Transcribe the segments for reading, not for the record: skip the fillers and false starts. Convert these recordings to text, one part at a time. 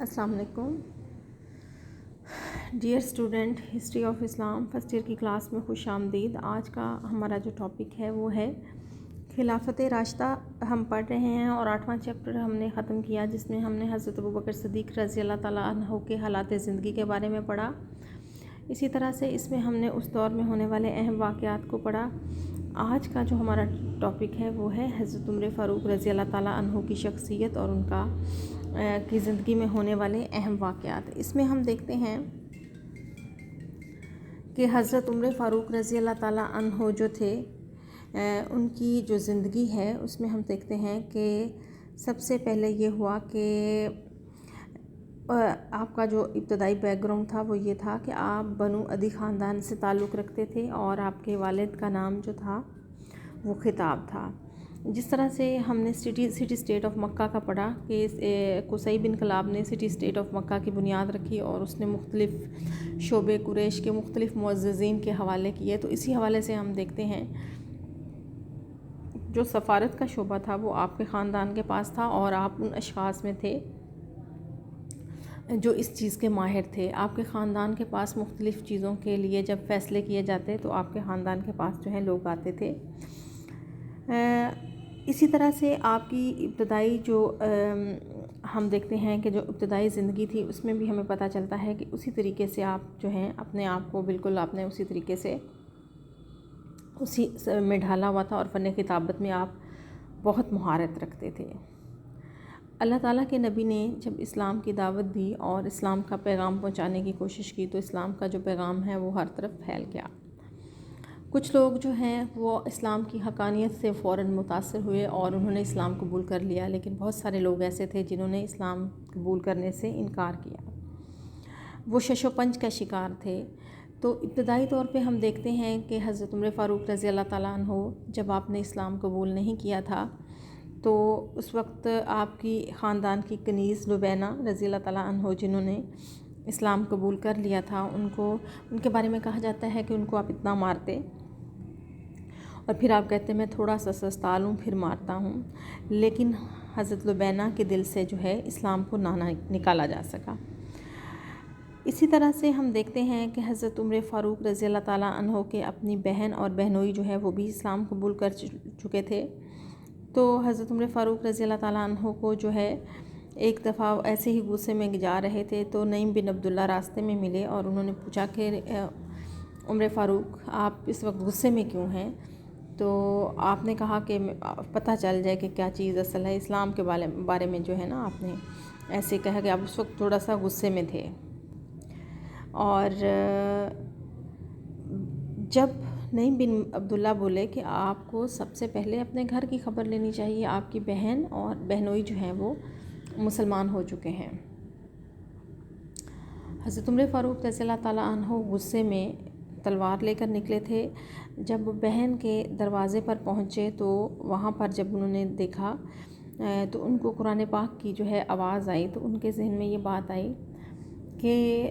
السلام علیکم dear student, history of Islam first year کی کلاس میں خوش آمدید۔ آج کا ہمارا جو ٹاپک ہے وہ ہے خلافت راشدہ۔ ہم پڑھ رہے ہیں اور 8واں چیپٹر ہم نے ختم کیا، جس میں ہم نے حضرت ابوبکر صدیق رضی اللہ تعالیٰ عنہ کے حالات زندگی کے بارے میں پڑھا۔ اسی طرح سے اس میں ہم نے اس دور میں ہونے والے اہم واقعات کو پڑھا۔ آج کا جو ہمارا ٹاپک ہے وہ ہے حضرت عمر فاروق رضی اللہ تعالیٰ عنہ کی شخصیت اور ان کی زندگی میں ہونے والے اہم واقعات۔ اس میں ہم دیکھتے ہیں کہ حضرت عمر فاروق رضی اللہ تعالیٰ عنہ جو تھے، ان کی جو زندگی ہے اس میں ہم دیکھتے ہیں کہ سب سے پہلے یہ ہوا کہ آپ کا جو ابتدائی بیک گراؤنڈ تھا وہ یہ تھا کہ آپ بنو عدی خاندان سے تعلق رکھتے تھے اور آپ کے والد کا نام جو تھا وہ خطاب تھا۔ جس طرح سے ہم نے سٹی اسٹیٹ آف مکہ کا پڑھا کہ قصی بن کلاب نے سٹی اسٹیٹ آف مکہ کی بنیاد رکھی اور اس نے مختلف شعبے قریش کے مختلف معززین کے حوالے کیے۔ تو اسی حوالے سے ہم دیکھتے ہیں جو سفارت کا شعبہ تھا وہ آپ کے خاندان کے پاس تھا اور آپ ان اشخاص میں تھے جو اس چیز کے ماہر تھے۔ آپ کے خاندان کے پاس مختلف چیزوں کے لیے جب فیصلے کیے جاتے تو آپ کے خاندان کے پاس جو ہے لوگ آتے تھے۔ اسی طرح سے آپ کی ابتدائی جو ہم دیکھتے ہیں کہ جو ابتدائی زندگی تھی اس میں بھی ہمیں پتہ چلتا ہے کہ اسی طریقے سے آپ جو ہیں اپنے آپ کو بالکل آپ نے اسی طریقے سے اسی میں ڈھالا ہوا تھا اور فن خطابت میں آپ بہت مہارت رکھتے تھے۔ اللہ تعالیٰ کے نبی نے جب اسلام کی دعوت دی اور اسلام کا پیغام پہنچانے کی کوشش کی تو اسلام کا جو پیغام ہے وہ ہر طرف پھیل گیا۔ کچھ لوگ جو ہیں وہ اسلام کی حقانیت سے فوراً متاثر ہوئے اور انہوں نے اسلام قبول کر لیا، لیکن بہت سارے لوگ ایسے تھے جنہوں نے اسلام قبول کرنے سے انکار کیا، وہ شش و پنج کا شکار تھے۔ تو ابتدائی طور پہ ہم دیکھتے ہیں کہ حضرت عمر فاروق رضی اللہ تعالیٰ عنہ جب آپ نے اسلام قبول نہیں کیا تھا تو اس وقت آپ کی خاندان کی کنیز لبینہ رضی اللہ تعالیٰ عنہ جنہوں نے اسلام قبول کر لیا تھا ان کے بارے میں کہا جاتا ہے کہ ان کو آپ اتنا مارتے اور پھر آپ کہتے ہیں میں تھوڑا سا سستال ہوں پھر مارتا ہوں، لیکن حضرت لبینہ کے دل سے جو ہے اسلام کو نہ نکالا جا سکا۔ اسی طرح سے ہم دیکھتے ہیں کہ حضرت عمر فاروق رضی اللہ تعالیٰ عنہ کے اپنی بہن اور بہنوئی جو ہے وہ بھی اسلام قبول کر چکے تھے۔ تو حضرت عمر فاروق رضی اللہ تعالیٰ عنہ کو جو ہے ایک دفعہ ایسے ہی غصے میں جا رہے تھے تو نعیم بن عبداللہ راستے میں ملے اور انہوں نے پوچھا کہ عمر فاروق آپ اس وقت غصے میں کیوں ہیں؟ تو آپ نے کہا کہ پتہ چل جائے کہ کیا چیز اصل ہے۔ اسلام کے بارے میں جو ہے نا آپ نے ایسے کہا کہ آپ اس وقت تھوڑا سا غصے میں تھے۔ اور جب نعیم بن عبداللہ بولے کہ آپ کو سب سے پہلے اپنے گھر کی خبر لینی چاہیے، آپ کی بہن اور بہنوئی جو ہیں وہ مسلمان ہو چکے ہیں۔ حضرت عمر فاروق رضی اللہ تعالیٰ عنہ غصے میں تلوار لے کر نکلے تھے۔ جب بہن کے دروازے پر پہنچے تو وہاں پر جب انہوں نے دیکھا تو ان کو قرآن پاک کی جو ہے آواز آئی تو ان کے ذہن میں یہ بات آئی کہ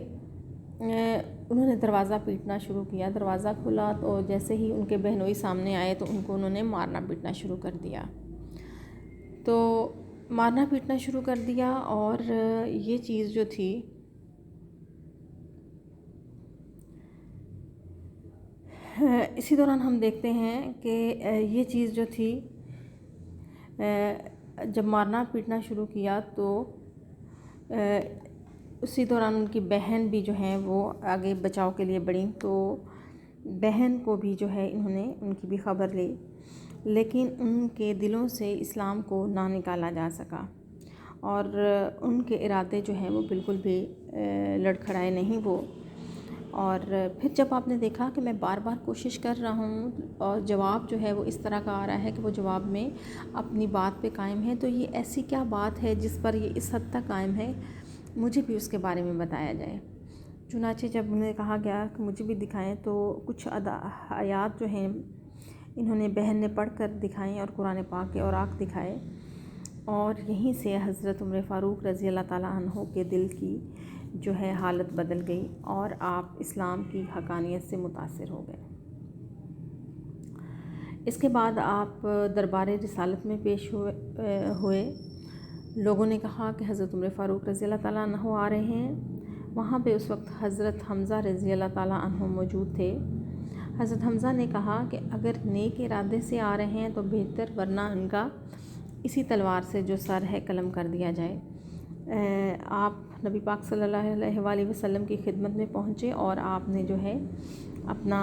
انہوں نے دروازہ پیٹنا شروع کیا۔ دروازہ کھلا تو جیسے ہی ان کے بہنوئی سامنے آئے تو ان کو انہوں نے مارنا پیٹنا شروع کر دیا۔ تو مارنا پیٹنا شروع کر دیا اور یہ چیز جو تھی اسی دوران ہم دیکھتے ہیں کہ یہ چیز جو تھی جب مارنا پیٹنا شروع کیا تو اسی دوران ان کی بہن بھی جو ہیں وہ آگے بچاؤ کے لیے بڑھیں، تو بہن کو بھی جو ہے انہوں نے ان کی بھی خبر لی، لیکن ان کے دلوں سے اسلام کو نہ نکالا جا سکا اور ان کے ارادے جو ہیں وہ بالکل بھی لڑکھڑائے نہیں وہ۔ اور پھر جب آپ نے دیکھا کہ میں بار بار کوشش کر رہا ہوں اور جواب جو ہے وہ اس طرح کا آ رہا ہے کہ وہ جواب میں اپنی بات پہ قائم ہے، تو یہ ایسی کیا بات ہے جس پر یہ اس حد تک قائم ہے، مجھے بھی اس کے بارے میں بتایا جائے۔ چنانچہ جب انہیں کہا گیا کہ مجھے بھی دکھائیں تو کچھ آیات جو ہیں انہوں نے بہن نے پڑھ کر دکھائیں اور قرآن پاک کے اوراق دکھائے، اور یہیں سے حضرت عمر فاروق رضی اللہ تعالیٰ عنہ کے دل کی جو ہے حالت بدل گئی اور آپ اسلام کی حقانیت سے متاثر ہو گئے۔ اس کے بعد آپ دربار رسالت میں پیش ہوئے لوگوں نے کہا کہ حضرت عمر فاروق رضی اللہ تعالیٰ عنہ آ رہے ہیں۔ وہاں پہ اس وقت حضرت حمزہ رضی اللہ تعالیٰ عنہ موجود تھے۔ حضرت حمزہ نے کہا کہ اگر نیک ارادے سے آ رہے ہیں تو بہتر، ورنہ ان کا اسی تلوار سے جو سر ہے قلم کر دیا جائے۔ آپ نبی پاک صلی اللہ علیہ وآلہ وسلم کی خدمت میں پہنچے اور آپ نے جو ہے اپنا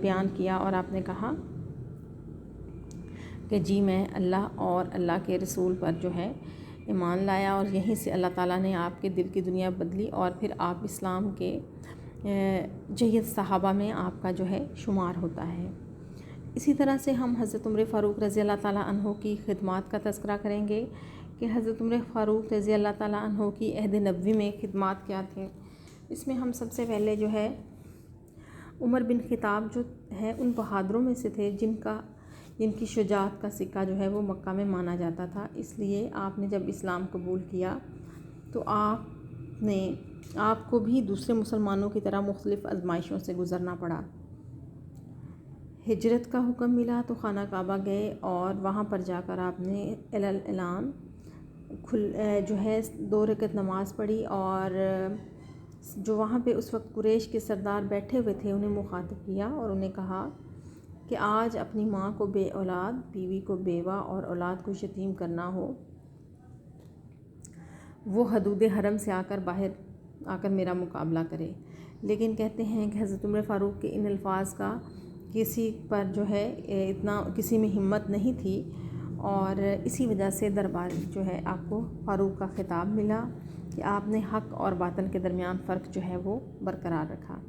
بیان کیا، اور آپ نے کہا کہ جی میں اللہ اور اللہ کے رسول پر جو ہے ایمان لایا، اور یہیں سے اللہ تعالیٰ نے آپ کے دل کی دنیا بدلی، اور پھر آپ اسلام کے جید صحابہ میں آپ کا جو ہے شمار ہوتا ہے۔ اسی طرح سے ہم حضرت عمر فاروق رضی اللہ تعالیٰ عنہ کی خدمات کا تذکرہ کریں گے کہ حضرت عمر فاروق رضی اللہ تعالیٰ عنہ کی عہد نبوی میں خدمات کیا تھیں۔ اس میں ہم سب سے پہلے جو ہے عمر بن خطاب جو ہے ان بہادروں میں سے تھے جن کی شجاعت کا سکہ جو ہے وہ مکہ میں مانا جاتا تھا۔ اس لیے آپ نے جب اسلام قبول کیا تو آپ کو بھی دوسرے مسلمانوں کی طرح مختلف آزمائشوں سے گزرنا پڑا۔ ہجرت کا حکم ملا تو خانہ کعبہ گئے، اور وہاں پر جا کر آپ نے اعلان جو ہے 2 رکعت نماز پڑھی، اور جو وہاں پہ اس وقت قریش کے سردار بیٹھے ہوئے تھے انہیں مخاطب کیا اور انہیں کہا کہ آج اپنی ماں کو بے اولاد، بیوی کو بیوہ اور اولاد کو یتیم کرنا ہو، وہ حدود حرم سے باہر آ کر میرا مقابلہ کرے۔ لیکن کہتے ہیں کہ حضرت عمر فاروق کے ان الفاظ کا کسی پر جو ہے اتنا کسی میں ہمت نہیں تھی، اور اسی وجہ سے دربار جو ہے آپ کو فاروق کا خطاب ملا کہ آپ نے حق اور باطل کے درمیان فرق جو ہے وہ برقرار رکھا۔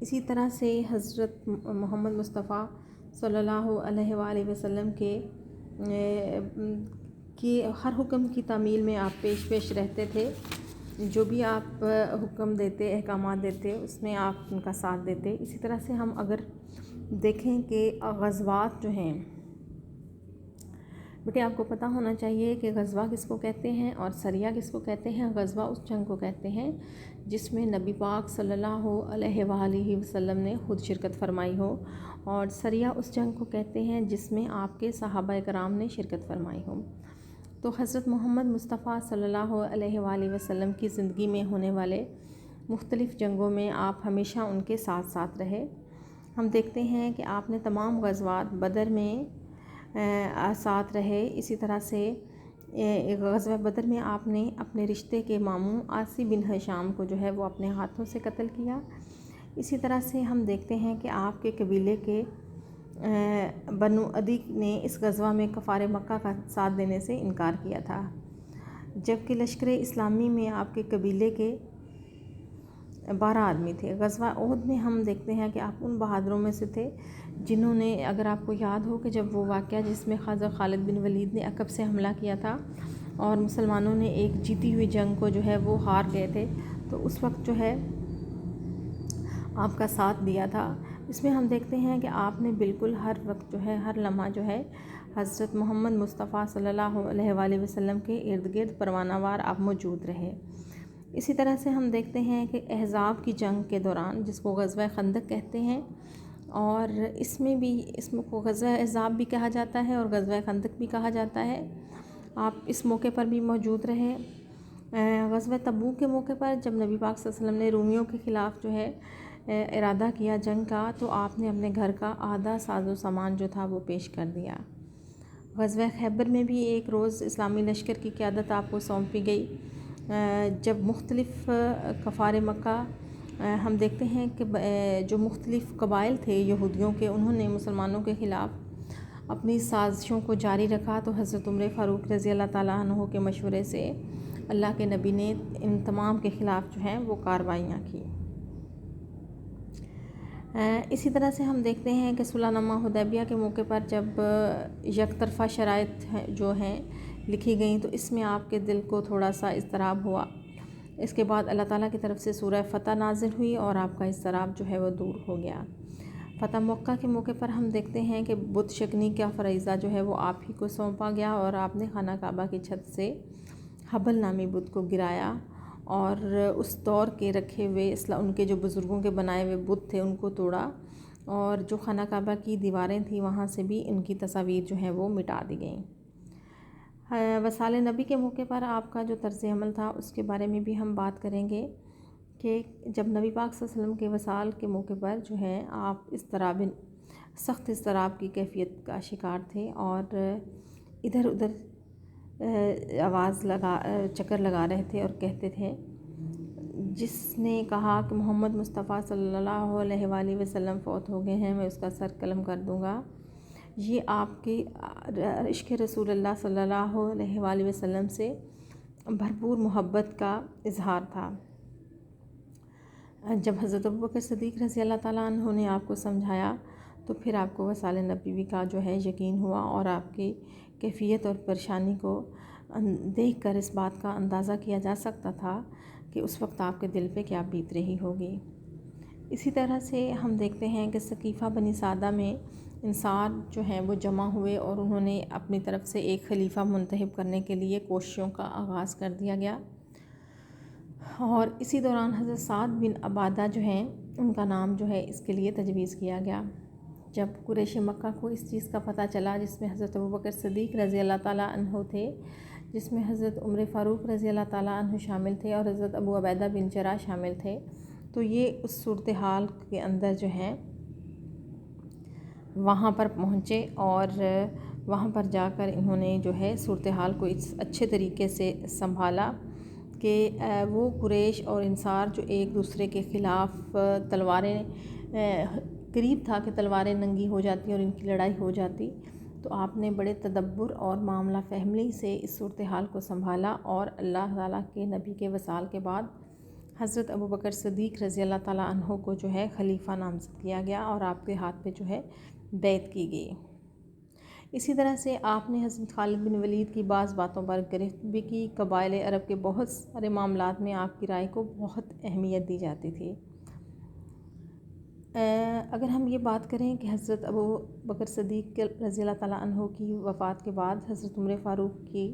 اسی طرح سے حضرت محمد مصطفیٰ صلی اللہ علیہ وآلہ وسلم کے ہر حکم کی تعمیل میں آپ پیش رہتے تھے۔ جو بھی آپ حکم دیتے، احکامات دیتے، اس میں آپ ان کا ساتھ دیتے۔ اسی طرح سے ہم اگر دیکھیں کہ غزوات جو ہیں، بیٹے آپ کو پتہ ہونا چاہیے کہ غزوہ کس کو کہتے ہیں اور سریہ کس کو کہتے ہیں۔ غزوہ اس جنگ کو کہتے ہیں جس میں نبی پاک صلی اللہ علیہ وآلہ وسلم نے خود شرکت فرمائی ہو، اور سریہ اس جنگ کو کہتے ہیں جس میں آپ کے صحابہ کرام نے شرکت فرمائی ہو۔ تو حضرت محمد مصطفیٰ صلی اللہ علیہ وآلہ وسلم کی زندگی میں ہونے والے مختلف جنگوں میں آپ ہمیشہ ان کے ساتھ ساتھ رہے۔ ہم دیکھتے ہیں کہ آپ نے تمام غزوات بدر میں ساتھ رہے۔ اسی طرح سے غزوہ بدر میں آپ نے اپنے رشتے کے ماموں عاصی بن ہشام کو جو ہے وہ اپنے ہاتھوں سے قتل کیا۔ اسی طرح سے ہم دیکھتے ہیں کہ آپ کے قبیلے کے بنو عدی نے اس غزوہ میں کفار مکہ کا ساتھ دینے سے انکار کیا تھا، جبکہ لشکر اسلامی میں آپ کے قبیلے کے 12 آدمی تھے۔ غزوہ احد میں ہم دیکھتے ہیں کہ آپ ان بہادروں میں سے تھے جنہوں نے، اگر آپ کو یاد ہو کہ جب وہ واقعہ جس میں خالد بن ولید نے عقب سے حملہ کیا تھا اور مسلمانوں نے ایک جیتی ہوئی جنگ کو جو ہے وہ ہار گئے تھے، تو اس وقت جو ہے آپ کا ساتھ دیا تھا۔ اس میں ہم دیکھتے ہیں کہ آپ نے بالکل ہر وقت جو ہے، ہر لمحہ جو ہے حضرت محمد مصطفیٰ صلی اللہ علیہ وآلہ وسلم کے ارد گرد پروانہ وار آپ موجود رہے۔ اسی طرح سے ہم دیکھتے ہیں کہ احزاب کی جنگ کے دوران، جس کو غزوہ خندق کہتے ہیں، اور اس کو غزوہ احزاب بھی کہا جاتا ہے اور غزوہ خندق بھی کہا جاتا ہے، آپ اس موقع پر بھی موجود رہے۔ غزوہ تبوک کے موقع پر جب نبی پاک صلی اللہ علیہ وسلم نے رومیوں کے خلاف جو ہے ارادہ کیا جنگ کا، تو آپ نے اپنے گھر کا آدھا ساز و سامان جو تھا وہ پیش کر دیا۔ غزوہ خیبر میں بھی ایک روز اسلامی لشکر کی قیادت آپ کو سونپی گئی، جب مختلف کفار مکہ، ہم دیکھتے ہیں کہ جو مختلف قبائل تھے یہودیوں کے، انہوں نے مسلمانوں کے خلاف اپنی سازشوں کو جاری رکھا، تو حضرت عمر فاروق رضی اللہ تعالیٰ عنہ کے مشورے سے اللہ کے نبی نے ان تمام کے خلاف جو ہیں وہ کارروائیاں کی۔ اسی طرح سے ہم دیکھتے ہیں کہ صلح نامہ حدیبیہ کے موقع پر جب یک طرفہ شرائط جو ہیں لکھی گئیں، تو اس میں آپ کے دل کو تھوڑا سا اضطراب ہوا۔ اس کے بعد اللہ تعالیٰ کی طرف سے سورہ فتح نازل ہوئی اور آپ کا اضطراب جو ہے وہ دور ہو گیا۔ فتح مکہ کے موقع پر ہم دیکھتے ہیں کہ بت شکنی کا فریضہ جو ہے وہ آپ ہی کو سونپا گیا، اور آپ نے خانہ کعبہ کی چھت سے حبل نامی بت کو گرایا، اور اس دور کے رکھے ہوئے ان کے جو بزرگوں کے بنائے ہوئے بت تھے ان کو توڑا، اور جو خانہ کعبہ کی دیواریں تھیں وہاں سے بھی ان کی تصاویر جو ہیں وہ مٹا دی گئیں۔ وصال نبی کے موقع پر آپ کا جو طرز عمل تھا اس کے بارے میں بھی ہم بات کریں گے کہ جب نبی پاک صلی اللہ علیہ وسلم کے وصال کے موقع پر جو ہے آپ سخت اضطراب کی کیفیت کا شکار تھے اور ادھر ادھر چکر لگا رہے تھے اور کہتے تھے، جس نے کہا کہ محمد مصطفیٰ صلی اللہ علیہ وآلہ وسلم فوت ہو گئے ہیں، میں اس کا سر قلم کر دوں گا. یہ آپ کے عشق رسول اللہ صلی اللہ علیہ وآلہ وسلم سے بھرپور محبت کا اظہار تھا. جب حضرت ابوبکر صدیق رضی اللہ تعالیٰ عنہ نے آپ کو سمجھایا تو پھر آپ کو وصال نبوی کا جو ہے یقین ہوا، اور آپ کی کیفیت اور پریشانی کو دیکھ کر اس بات کا اندازہ کیا جا سکتا تھا کہ اس وقت آپ کے دل پہ کیا بیت رہی ہوگی. اسی طرح سے ہم دیکھتے ہیں کہ ثقیفہ بنی سعدہ میں انصار جو ہیں وہ جمع ہوئے اور انہوں نے اپنی طرف سے ایک خلیفہ منتخب کرنے کے لیے کوششوں کا آغاز کر دیا گیا، اور اسی دوران حضرت سعد بن عبادہ جو ہیں ان کا نام جو ہے اس کے لیے تجویز کیا گیا. جب قریش مکہ کو اس چیز کا پتہ چلا، جس میں حضرت ابوبکر صدیق رضی اللہ تعالیٰ عنہ تھے، جس میں حضرت عمر فاروق رضی اللہ تعالیٰ عنہ شامل تھے اور حضرت ابو عبیدہ بن جراح شامل تھے، تو یہ اس صورتحال کے اندر جو ہے وہاں پر پہنچے اور وہاں پر جا کر انہوں نے جو ہے صورتحال کو اس اچھے طریقے سے سنبھالا کہ وہ قریش اور انصار جو ایک دوسرے کے خلاف تلواریں، قریب تھا کہ تلواریں ننگی ہو جاتی اور ان کی لڑائی ہو جاتی، تو آپ نے بڑے تدبر اور معاملہ فہمی سے اس صورتحال کو سنبھالا، اور اللہ تعالیٰ کے نبی کے وصال کے بعد حضرت ابوبکر صدیق رضی اللہ تعالیٰ عنہ کو جو ہے خلیفہ نامزد کیا گیا اور آپ کے ہاتھ پہ جو ہے بیعت کی گئی. اسی طرح سے آپ نے حضرت خالد بن ولید کی بعض باتوں پر گرفت بھی کی. قبائل عرب کے بہت سارے معاملات میں آپ کی رائے کو بہت اہمیت دی جاتی تھی. اگر ہم یہ بات کریں کہ حضرت ابو بکر صدیق رضی اللہ تعالیٰ عنہ کی وفات کے بعد حضرت عمر فاروق کی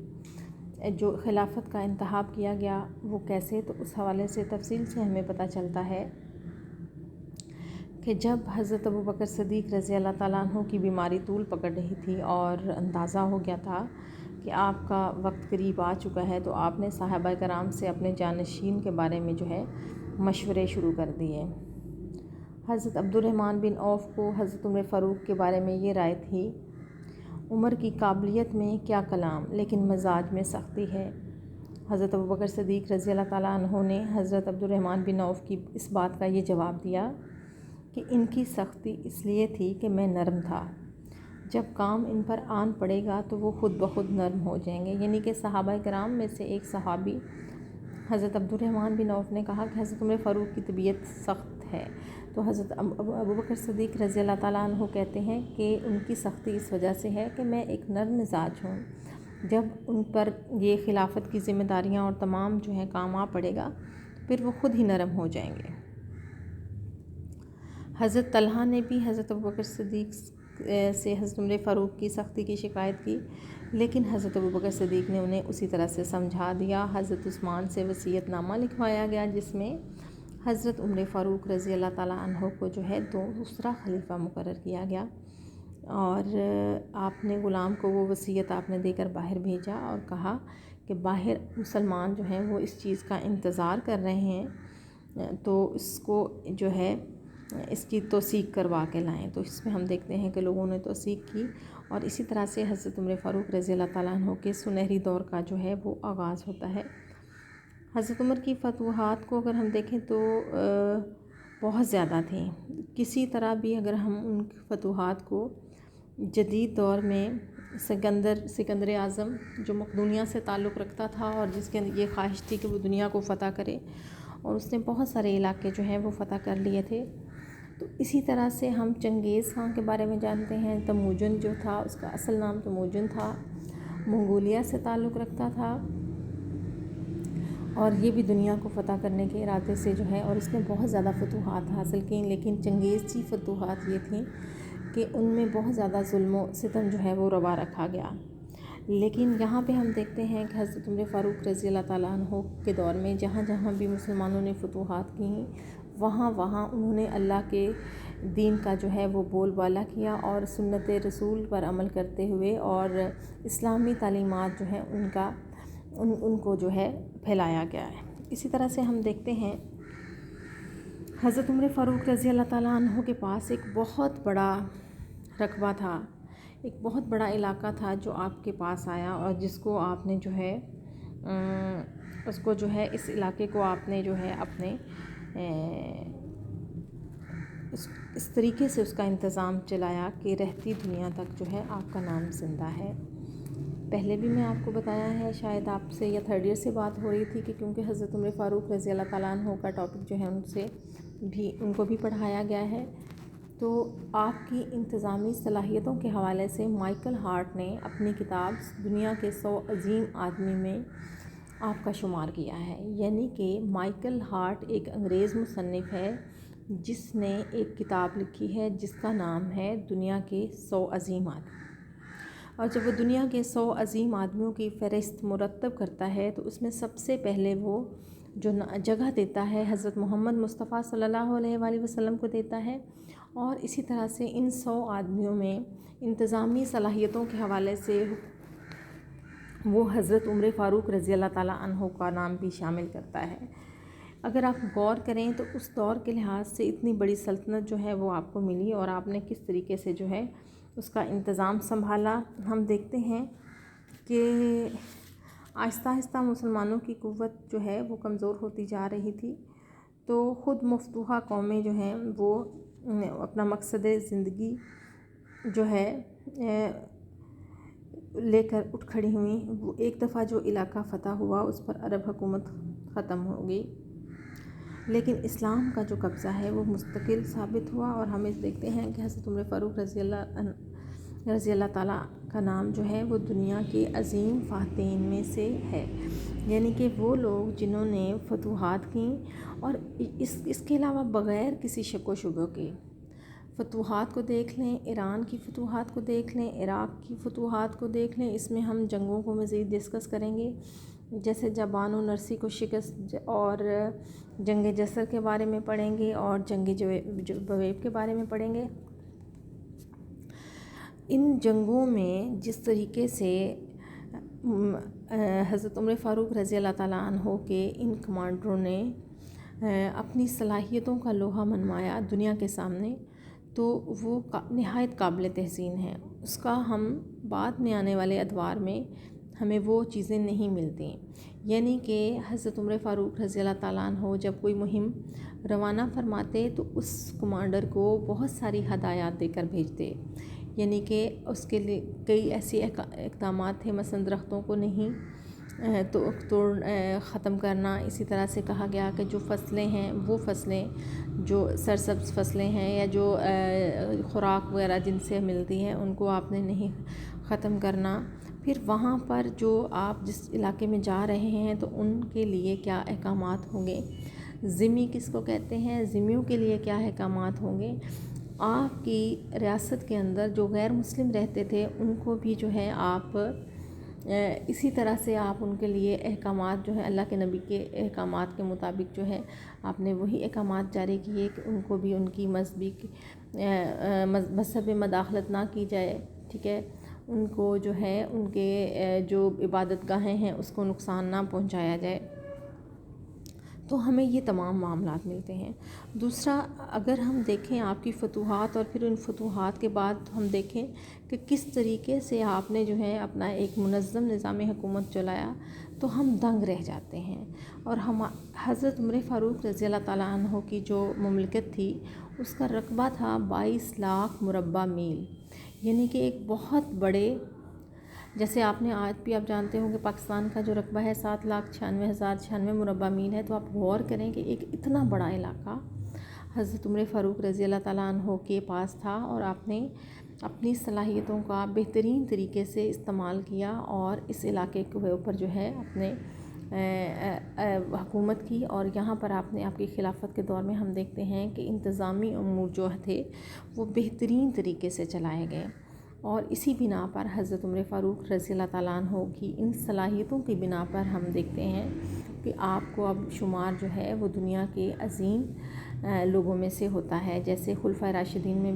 جو خلافت کا انتخاب کیا گیا وہ کیسے، تو اس حوالے سے تفصیل سے ہمیں پتہ چلتا ہے کہ جب حضرت ابوبکر صدیق رضی اللہ تعالیٰ عنہ کی بیماری طول پکڑ رہی تھی اور اندازہ ہو گیا تھا کہ آپ کا وقت قریب آ چکا ہے، تو آپ نے صحابہ کرام سے اپنے جانشین کے بارے میں جو ہے مشورے شروع کر دیے. حضرت عبد الرحمن بن عوف کو حضرت عمر فاروق کے بارے میں یہ رائے تھی، عمر کی قابلیت میں کیا کلام، لیکن مزاج میں سختی ہے. حضرت ابوبکر صدیق رضی اللہ تعالیٰ عنہ نے حضرت عبد الرحمن بن عوف کی اس بات کا یہ جواب دیا کہ ان کی سختی اس لیے تھی کہ میں نرم تھا، جب کام ان پر آن پڑے گا تو وہ خود بخود نرم ہو جائیں گے. یعنی کہ صحابہ کرام میں سے ایک صحابی حضرت عبد الرحمن بن عوف نے کہا کہ حضرت عمر فاروق کی طبیعت سخت ہے، تو حضرت ابوبکر صدیق رضی اللہ تعالیٰ عنہ کہتے ہیں کہ ان کی سختی اس وجہ سے ہے کہ میں ایک نرم مزاج ہوں، جب ان پر یہ خلافت کی ذمہ داریاں اور تمام جو ہے کام آ پڑے گا پھر وہ خود ہی نرم ہو جائیں گے. حضرت طلحہ نے بھی حضرت ابوبکر صدیق سے حضرت عمر فاروق کی سختی کی شکایت کی، لیکن حضرت ابوبکر صدیق نے انہیں اسی طرح سے سمجھا دیا. حضرت عثمان سے وصیت نامہ لکھوایا گیا جس میں حضرت عمر فاروق رضی اللہ تعالیٰ عنہ کو جو ہے دوسرا خلیفہ مقرر کیا گیا، اور آپ نے غلام کو وہ وصیت آپ نے دے کر باہر بھیجا اور کہا کہ باہر مسلمان جو ہیں وہ اس چیز کا انتظار کر رہے ہیں، تو اس کو جو ہے اس کی توثیق کروا کے لائیں. تو اس میں ہم دیکھتے ہیں کہ لوگوں نے توثیق کی، اور اسی طرح سے حضرت عمر فاروق رضی اللہ تعالیٰ عنہ کے سنہری دور کا جو ہے وہ آغاز ہوتا ہے. حضرت عمر کی فتوحات کو اگر ہم دیکھیں تو بہت زیادہ تھیں. کسی طرح بھی اگر ہم ان فتوحات کو جدید دور میں سکندر اعظم جو مقدونیہ سے تعلق رکھتا تھا اور جس کے یہ خواہش تھی کہ وہ دنیا کو فتح کرے، اور اس نے بہت سارے علاقے جو ہیں وہ فتح کر لیے تھے، تو اسی طرح سے ہم چنگیز خان کے بارے میں جانتے ہیں. تموجن جو تھا اس کا اصل نام تموجن تھا، منگولیا سے تعلق رکھتا تھا، اور یہ بھی دنیا کو فتح کرنے کے ارادے سے جو ہے، اور اس نے بہت زیادہ فتوحات حاصل کیں. لیکن چنگیز کی فتوحات یہ تھیں کہ ان میں بہت زیادہ ظلم و ستم جو ہے وہ روا رکھا گیا. لیکن یہاں پہ ہم دیکھتے ہیں کہ حضرت عمر فاروق رضی اللہ تعالیٰ عنہ کے دور میں جہاں جہاں بھی مسلمانوں نے فتوحات کی وہاں انہوں نے اللہ کے دین کا جو ہے وہ بول بالا کیا اور سنت رسول پر عمل کرتے ہوئے اور اسلامی تعلیمات جو ہیں ان کو جو ہے پھیلایا گیا ہے۔ اسی طرح سے ہم دیکھتے ہیں حضرت عمر فاروق رضی اللہ تعالیٰ عنہ کے پاس ایک بہت بڑا رقبہ تھا، ایک بہت بڑا علاقہ تھا جو آپ کے پاس آیا، اور جس کو آپ نے جو ہے اس علاقے کو آپ نے جو ہے اپنے اس طریقے سے اس کا انتظام چلایا کہ رہتی دنیا تک جو ہے آپ کا نام زندہ ہے۔ پہلے بھی میں آپ کو بتایا ہے، شاید آپ سے یا تھرڈ ایئر سے بات ہو رہی تھی کہ کیونکہ حضرت عمر فاروق رضی اللہ تعالیٰ عنہ کا ٹاپک جو ہے ان کو بھی پڑھایا گیا ہے۔ تو آپ کی انتظامی صلاحیتوں کے حوالے سے مائیکل ہارٹ نے اپنی کتاب دنیا کے 100 عظیم آدمی میں آپ کا شمار کیا ہے، یعنی کہ مائیکل ہارٹ ایک انگریز مصنف ہے جس نے ایک کتاب لکھی ہے جس کا نام ہے دنیا کے 100 عظیم آدمی، اور جب وہ دنیا کے 100 عظیم آدمیوں کی فہرست مرتب کرتا ہے تو اس میں سب سے پہلے وہ جو جگہ دیتا ہے حضرت محمد مصطفیٰ صلی اللہ علیہ وآلہ وسلم کو دیتا ہے، اور اسی طرح سے ان 100 آدمیوں میں انتظامی صلاحیتوں کے حوالے سے وہ حضرت عمر فاروق رضی اللہ تعالیٰ عنہ کا نام بھی شامل کرتا ہے۔ اگر آپ غور کریں تو اس دور کے لحاظ سے اتنی بڑی سلطنت جو ہے وہ آپ کو ملی، اور آپ نے کس طریقے سے جو ہے اس کا انتظام سنبھالا۔ ہم دیکھتے ہیں کہ آہستہ آہستہ مسلمانوں کی قوت جو ہے وہ کمزور ہوتی جا رہی تھی، تو خود مفتوحہ قومیں جو ہیں وہ اپنا مقصد زندگی جو ہے لے کر اٹھ کھڑی ہوئیں۔ وہ ایک دفعہ جو علاقہ فتح ہوا اس پر عرب حکومت ختم ہو گئی، لیکن اسلام کا جو قبضہ ہے وہ مستقل ثابت ہوا، اور ہم اس دیکھتے ہیں کہ حضرت عمر فاروق رضی اللہ تعالیٰ کا نام جو ہے وہ دنیا کے عظیم فاتحین میں سے ہے، یعنی کہ وہ لوگ جنہوں نے فتوحات کیں، اور اس کے علاوہ بغیر کسی شک و شبہ کے فتوحات کو دیکھ لیں، ایران کی فتوحات کو دیکھ لیں، عراق کی فتوحات کو دیکھ لیں، اس میں ہم جنگوں کو مزید ڈسکس کریں گے، جیسے جبان و نرسی کو شکست اور جنگ جسر کے بارے میں پڑھیں گے، اور جنگ بویب کے بارے میں پڑھیں گے۔ ان جنگوں میں جس طریقے سے حضرت عمر فاروق رضی اللہ تعالیٰ عنہ کے ان کمانڈروں نے اپنی صلاحیتوں کا لوہا منوایا دنیا کے سامنے، تو وہ نہایت قابل تحسین ہے۔ اس کا ہم بعد میں آنے والے ادوار میں ہمیں وہ چیزیں نہیں ملتی، یعنی کہ حضرت عمر فاروق رضی اللہ تعالیٰ عنہ جب کوئی مہم روانہ فرماتے تو اس کمانڈر کو بہت ساری ہدایات دے کر بھیجتے، یعنی کہ اس کے لیے کئی ایسی اقدامات تھے، مثلا درختوں کو نہیں ختم کرنا۔ اسی طرح سے کہا گیا کہ جو فصلیں ہیں وہ فصلیں جو سرسبز فصلیں ہیں یا جو خوراک وغیرہ جن سے ملتی ہیں ان کو آپ نے نہیں ختم کرنا۔ پھر وہاں پر جو آپ جس علاقے میں جا رہے ہیں تو ان کے لیے کیا احکامات ہوں گے، ذمی کس کو کہتے ہیں، ذمیوں کے لیے کیا احکامات ہوں گے۔ آپ کی ریاست کے اندر جو غیر مسلم رہتے تھے ان کو بھی جو ہے آپ اسی طرح سے آپ ان کے لیے احکامات جو ہے اللہ کے نبی کے احکامات کے مطابق جو ہے آپ نے وہی احکامات جاری کیے کہ ان کو بھی ان کی مذہب میں مداخلت نہ کی جائے، ٹھیک ہے، ان کو جو ہے ان کے جو عبادت گاہیں ہیں اس کو نقصان نہ پہنچایا جائے۔ تو ہمیں یہ تمام معاملات ملتے ہیں۔ دوسرا، اگر ہم دیکھیں آپ کی فتوحات اور پھر ان فتوحات کے بعد ہم دیکھیں کہ کس طریقے سے آپ نے جو ہے اپنا ایک منظم نظام حکومت چلایا، تو ہم دنگ رہ جاتے ہیں۔ اور حضرت عمر فاروق رضی اللہ تعالیٰ عنہ کی جو مملکت تھی اس کا رقبہ تھا 22 لاکھ مربع میل، یعنی کہ ایک بہت بڑے، جیسے آپ نے آج بھی آپ جانتے ہوں کہ پاکستان کا جو رقبہ ہے 7,96,096 مربع میل ہے، تو آپ غور کریں کہ ایک اتنا بڑا علاقہ حضرت عمر فاروق رضی اللہ تعالیٰ عنہ کے پاس تھا، اور آپ نے اپنی صلاحیتوں کا بہترین طریقے سے استعمال کیا اور اس علاقے کے اوپر جو ہے اپنے حکومت کی۔ اور یہاں پر آپ نے آپ کی خلافت کے دور میں ہم دیکھتے ہیں کہ انتظامی امور جو تھے وہ بہترین طریقے سے چلائے گئے، اور اسی بنا پر حضرت عمر فاروق رضی اللہ تعالیٰ عنہ کی ان صلاحیتوں کی بنا پر ہم دیکھتے ہیں کہ آپ کو اب شمار جو ہے وہ دنیا کے عظیم لوگوں میں سے ہوتا ہے، جیسے خلفائے راشدین میں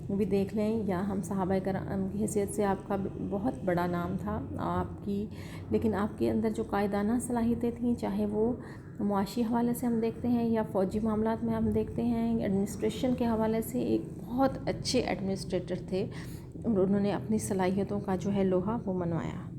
بھی دیکھ لیں، یا ہم صحابہ کرام کی حیثیت سے آپ کا بہت بڑا نام تھا آپ کی، لیکن آپ کے اندر جو قائدانہ صلاحیتیں تھیں، چاہے وہ معاشی حوالے سے ہم دیکھتے ہیں یا فوجی معاملات میں ہم دیکھتے ہیں، ایڈمنسٹریشن کے حوالے سے ایک بہت اچھے ایڈمنسٹریٹر تھے، اور انہوں نے اپنی صلاحیتوں کا جو ہے لوہا وہ منوایا۔